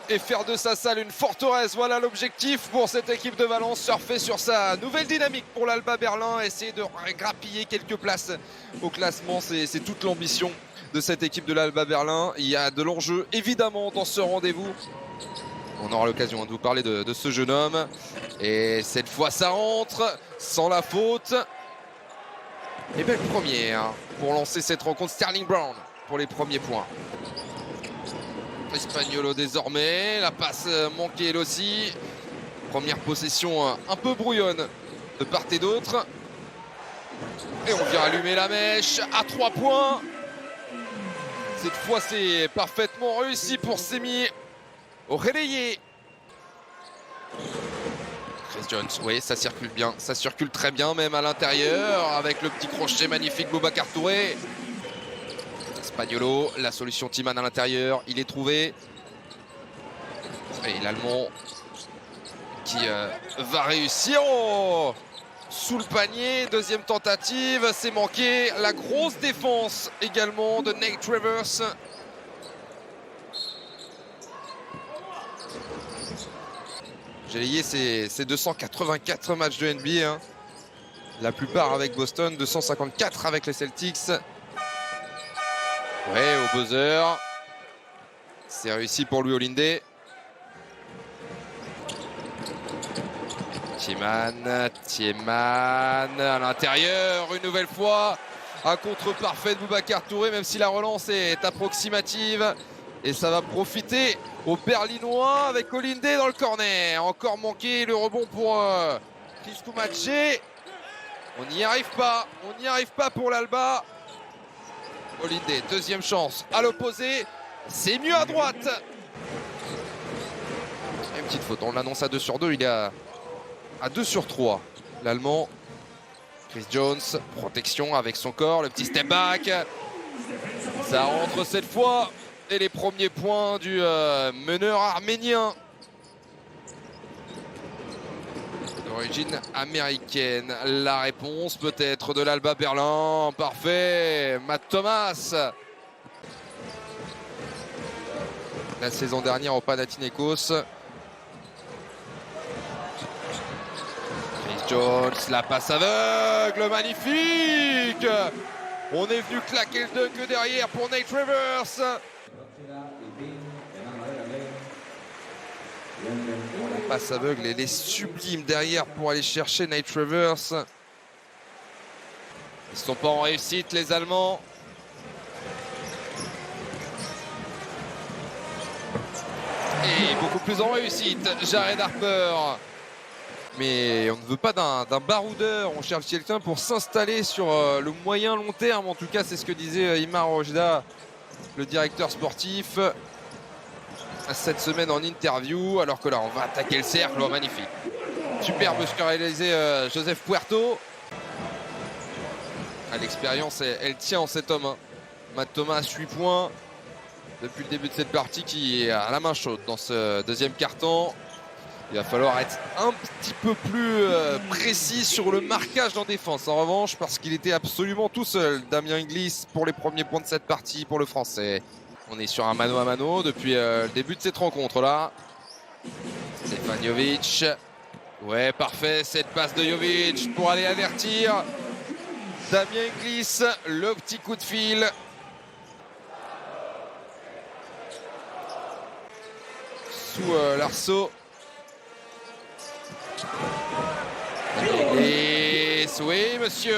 Et faire de sa salle une forteresse, voilà l'objectif pour cette équipe de Valence. Surfer sur sa nouvelle dynamique pour l'Alba Berlin, essayer de grappiller quelques places au classement, c'est toute l'ambition de cette équipe de l'Alba Berlin. Il y a de l'enjeu évidemment dans ce rendez-vous. On aura l'occasion de vous parler de ce jeune homme. Et cette fois ça rentre sans la faute. Et belle première pour lancer cette rencontre. Sterling Brown pour les premiers points. Espagnolo désormais, la passe manquée elle aussi. Première possession un peu brouillonne de part et d'autre. Et on vient allumer la mèche à 3 points. Cette fois c'est parfaitement réussi pour Semi Oreillé. Chris Jones, oui ça circule bien, ça circule très bien même à l'intérieur avec le petit crochet magnifique Boubacar Touré. Espagnolo, la solution Timan à l'intérieur, il est trouvé. Et l'Allemand qui va réussir. Oh, sous le panier, deuxième tentative, c'est manqué. La grosse défense également de Nate Travers. Gélier, c'est 284 matchs de NBA. Hein. La plupart avec Boston, 254 avec les Celtics. Ouais, au buzzer. C'est réussi pour lui, Olindé. Tiemann à l'intérieur, une nouvelle fois. Un contre parfait de Boubacar Touré, même si la relance est approximative. Et ça va profiter aux Berlinois avec Olindé dans le corner. Encore manqué le rebond pour Chris Koumadje. On n'y arrive pas pour l'Alba. Olindé, deuxième chance à l'opposé, c'est mieux à droite. Une petite faute, on l'annonce à 2 sur 2, il est à 2 sur 3. L'Allemand, Chris Jones, protection avec son corps, le petit step back. Ça rentre cette fois. Et les premiers points du meneur arménien. D'origine américaine. La réponse peut-être de l'Alba Berlin. Parfait. Matt Thomas. La saison dernière au Panathinaikos. Chris Jones, la passe aveugle. Magnifique. On est venu claquer le dunk derrière pour Nate Travers. La passe aveugle, elle est sublime derrière pour aller chercher Nate Travers. Ils ne sont pas en réussite les Allemands. Et beaucoup plus en réussite, Jared Harper. Mais on ne veut pas d'un baroudeur, on cherche quelqu'un pour s'installer sur le moyen long terme. En tout cas, c'est ce que disait Imar Ojda, le directeur sportif, cette semaine en interview. Alors que là, on va attaquer le cercle, oh, magnifique. Superbe ce qu'a réalisé Joseph Puerto. L'expérience, elle tient en cet homme. Hein. Matt Thomas, 8 points depuis le début de cette partie, qui est à la main chaude dans ce deuxième quart-temps. Il va falloir être un petit peu plus précis sur le marquage en défense. En revanche, parce qu'il était absolument tout seul, Damien Inglis, pour les premiers points de cette partie pour le Français. On est sur un mano à mano depuis le début de cette rencontre-là. Stefan Jovic. Ouais, parfait, cette passe de Jovic pour aller avertir Damien Inglis. Le petit coup de fil. Sous l'arceau. Et oui, monsieur.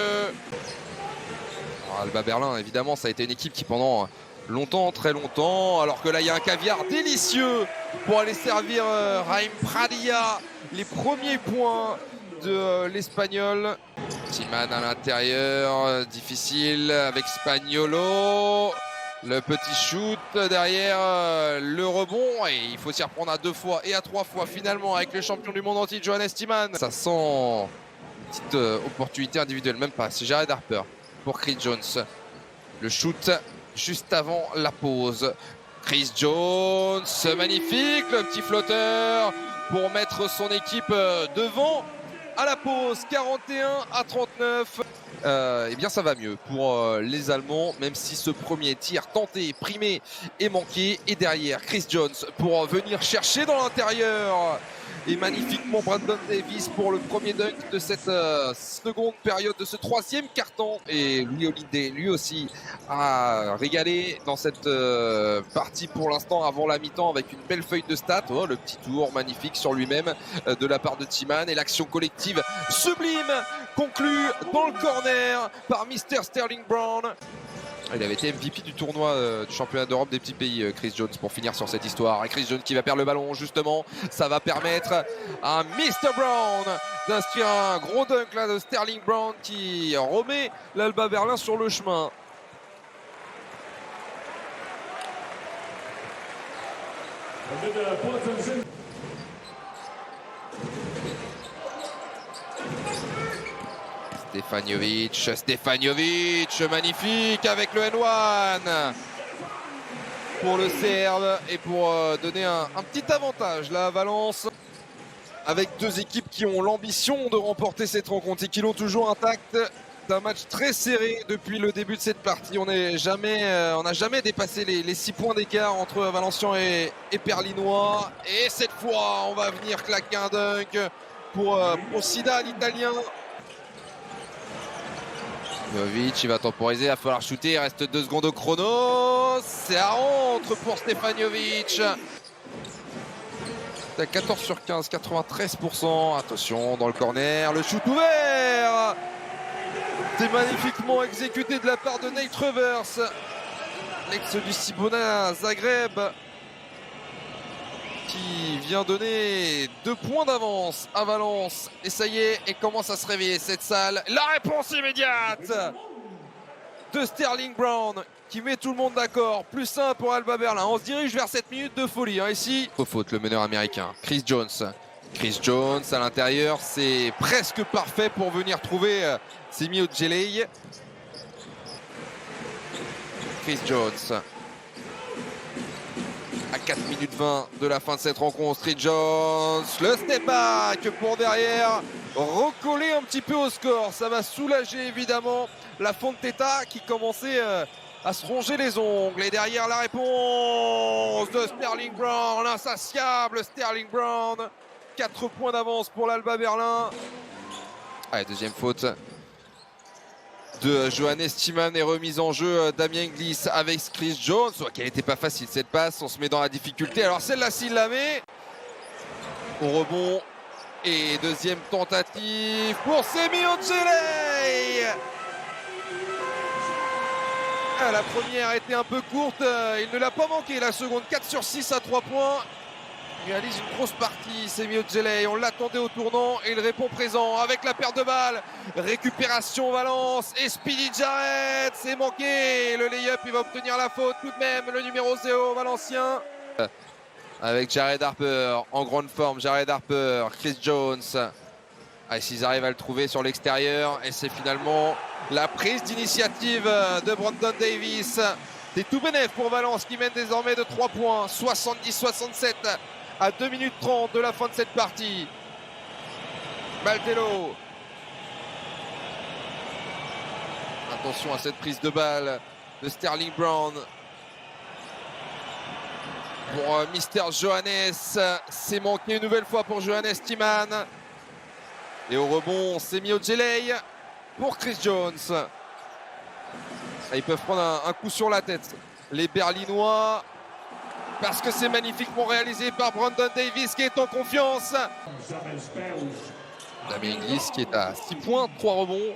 Alors, Alba Berlin, évidemment, ça a été une équipe qui pendant longtemps, très longtemps, alors que là, il y a un caviar délicieux pour aller servir Raïm Pradilla. Les premiers points de l'Espagnol. Timan à l'intérieur, difficile avec Spagnolo. Le petit shoot derrière, le rebond, et il faut s'y reprendre à 2 fois et à 3 fois finalement avec le champion du monde entier, Johannes Timan. Ça sent une petite opportunité individuelle, même pas, c'est Jared Harper pour Chris Jones. Le shoot juste avant la pause. Chris Jones, magnifique, le petit flotteur pour mettre son équipe devant. à la pause, 41-39. Eh bien ça va mieux pour les Allemands, même si ce premier tir tenté, primé et manqué. Et derrière Chris Jones pour venir chercher dans l'intérieur. Et magnifiquement Brandon Davies pour le premier dunk de cette seconde période, de ce troisième quart-temps. Et Louis Holiday, lui aussi, a régalé dans cette partie pour l'instant avant la mi-temps avec une belle feuille de stats. Oh, le petit tour magnifique sur lui-même de la part de Timan. Et l'action collective sublime conclue dans le corner par Mr. Sterling Brown. Il avait été MVP du tournoi du championnat d'Europe des petits pays, Chris Jones, pour finir sur cette histoire. Et Chris Jones qui va perdre le ballon, justement. Ça va permettre à Mr. Brown d'inscrire un gros dunk là de Sterling Brown qui remet l'Alba Berlin sur le chemin. Stefanovic, magnifique avec le N1 pour le Serbe et pour donner un petit avantage là à Valence, avec deux équipes qui ont l'ambition de remporter cette rencontre et qui l'ont toujours intacte. C'est un match très serré depuis le début de cette partie. On n'a jamais dépassé les 6 points d'écart entre Valenciennes et Berlinois. Et cette fois, on va venir claquer un dunk pour Sida, l'Italien. Stefanovic, il va temporiser, il va falloir shooter, il reste 2 secondes au chrono. Ça rentre pour Stefanovic. À 14 sur 15, 93%. Attention dans le corner, le shoot ouvert. C'est magnifiquement exécuté de la part de Nate Revers, l'ex du Cibona Zagreb, qui vient donner 2 points d'avance à Valence. Et ça y est, et commence à se réveiller cette salle. La réponse immédiate de Sterling Brown qui met tout le monde d'accord. Plus 1 pour Alba Berlin. On se dirige vers 7 minutes de folie ici. Faux faute, le meneur américain. Chris Jones à l'intérieur, c'est presque parfait pour venir trouver Semi Ojeleye. Chris Jones à 4 minutes 20 de la fin de cette rencontre. Chris Jones, le step back pour derrière recoller un petit peu au score. Ça va soulager évidemment la Fonteta qui commençait à se ronger les ongles. Et derrière la réponse de Sterling Brown, l'insatiable Sterling Brown. 4 points d'avance pour l'Alba Berlin. Allez, deuxième faute de Johannes Timan et remise en jeu Damien Gliss avec Chris Jones. Qu'elle n'était pas facile cette passe, on se met dans la difficulté. Alors celle-là, s'il la met, au rebond. Et deuxième tentative pour Semi Ojeleye. La première était un peu courte, il ne l'a pas manqué. La seconde, 4 sur 6 à 3 points. Il réalise une grosse partie, Semi Ojeleye. On l'attendait au tournant et il répond présent avec la perte de balle. Récupération Valence et Speedy Jarrett. C'est manqué. Le lay-up, il va obtenir la faute tout de même. Le numéro 0 valencien. Avec Jared Harper en grande forme. Jared Harper, Chris Jones. S'ils arrivent à le trouver sur l'extérieur. Et c'est finalement la prise d'initiative de Brandon Davies. C'est tout bénef pour Valence qui mène désormais de 3 points. 70-67 à 2 minutes 30 de la fin de cette partie. Baldello. Attention à cette prise de balle de Sterling Brown. Pour Mr. Johannes. C'est manqué une nouvelle fois pour Johannes Timan. Et au rebond, Semi Ojeleye pour Chris Jones. Ils peuvent prendre un coup sur la tête, les Berlinois, parce que c'est magnifiquement réalisé par Brandon Davies qui est en confiance. Damien Gliss qui est à 6 points, 3 rebonds,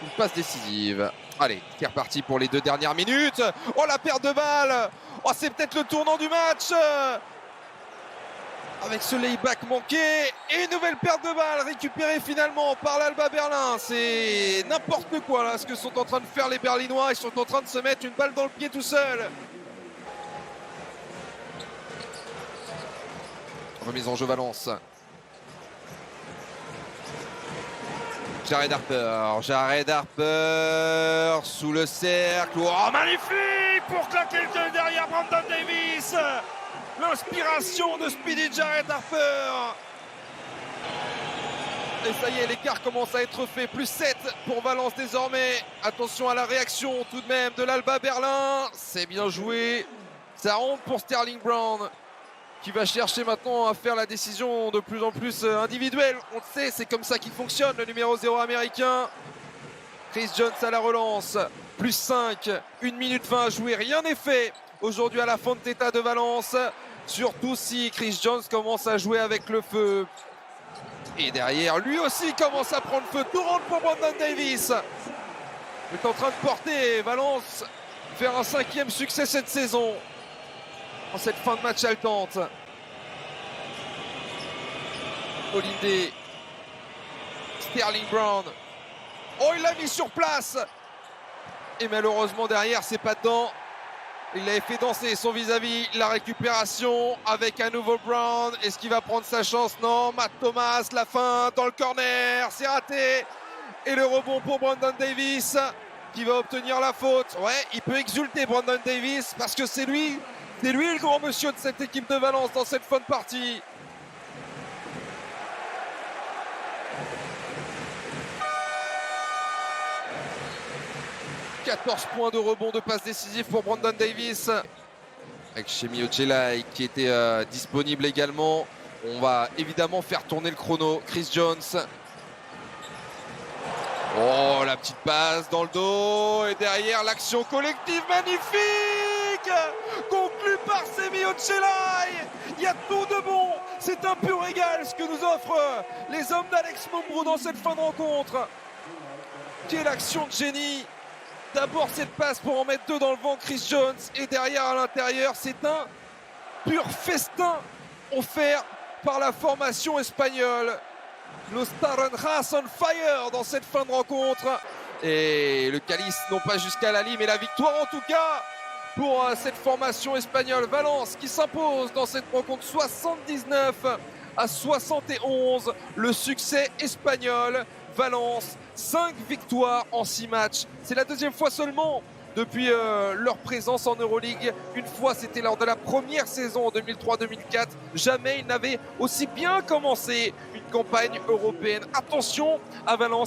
une passe décisive. Allez, c'est reparti pour les 2 dernières minutes. Oh, la perte de balle. Oh, c'est peut-être le tournant du match. Avec ce layback manqué et une nouvelle perte de balle récupérée finalement par l'Alba Berlin. C'est n'importe quoi là ce que sont en train de faire les Berlinois. Ils sont en train de se mettre une balle dans le pied tout seul. Remise en jeu Valence. Jared Harper sous le cercle. Oh, magnifique pour claquer le jeu derrière Brandon Davies. L'inspiration de Speedy Jared Harper. Et ça y est, l'écart commence à être fait. Plus 7 pour Valence désormais. Attention à la réaction tout de même de l'Alba Berlin. C'est bien joué. Ça rentre pour Sterling Brown, qui va chercher maintenant à faire la décision de plus en plus individuelle. On le sait, c'est comme ça qu'il fonctionne, le numéro 0 américain. Chris Jones à la relance. Plus 5, 1 minute 20 à jouer. Rien n'est fait aujourd'hui à la Fonteta de Valence. Surtout si Chris Jones commence à jouer avec le feu. Et derrière, lui aussi commence à prendre feu. Tout rentre pour Brandon Davis. Il est en train de porter Valence vers un 5e succès cette saison. En cette fin de match haletante. Olindé. Sterling Brown. Oh, il l'a mis sur place. Et malheureusement derrière, c'est pas dedans. Il avait fait danser son vis-à-vis. La récupération avec un nouveau Brown. Est-ce qu'il va prendre sa chance? Non. Matt Thomas, la fin dans le corner. C'est raté. Et le rebond pour Brandon Davis, qui va obtenir la faute. Ouais, il peut exulter Brandon Davis parce que c'est lui le grand monsieur de cette équipe de Valence dans cette fin de partie. « 14 points de rebond, de passe décisive pour Brandon Davis. Avec Semi Ojeleye qui était disponible également. On va évidemment faire tourner le chrono. Chris Jones. Oh, la petite passe dans le dos. Et derrière, l'action collective magnifique, conclue par Semi Ojeleye. Il y a tout de bon. C'est un pur régal ce que nous offrent les hommes d'Alex Mumbrú dans cette fin de rencontre. Quelle action de génie. D'abord cette passe pour en mettre 2 dans le vent, Chris Jones. Et derrière à l'intérieur, c'est un pur festin offert par la formation espagnole. Los Naranjas on fire dans cette fin de rencontre. Et le calice non pas jusqu'à la ligne, mais la victoire en tout cas pour cette formation espagnole. Valence qui s'impose dans cette rencontre 79-71. Le succès espagnol. Valence, 5 victoires en 6 matchs. C'est la deuxième fois seulement depuis leur présence en Euroleague. Une fois, c'était lors de la première saison en 2003-2004. Jamais ils n'avaient aussi bien commencé une campagne européenne. Attention à Valence.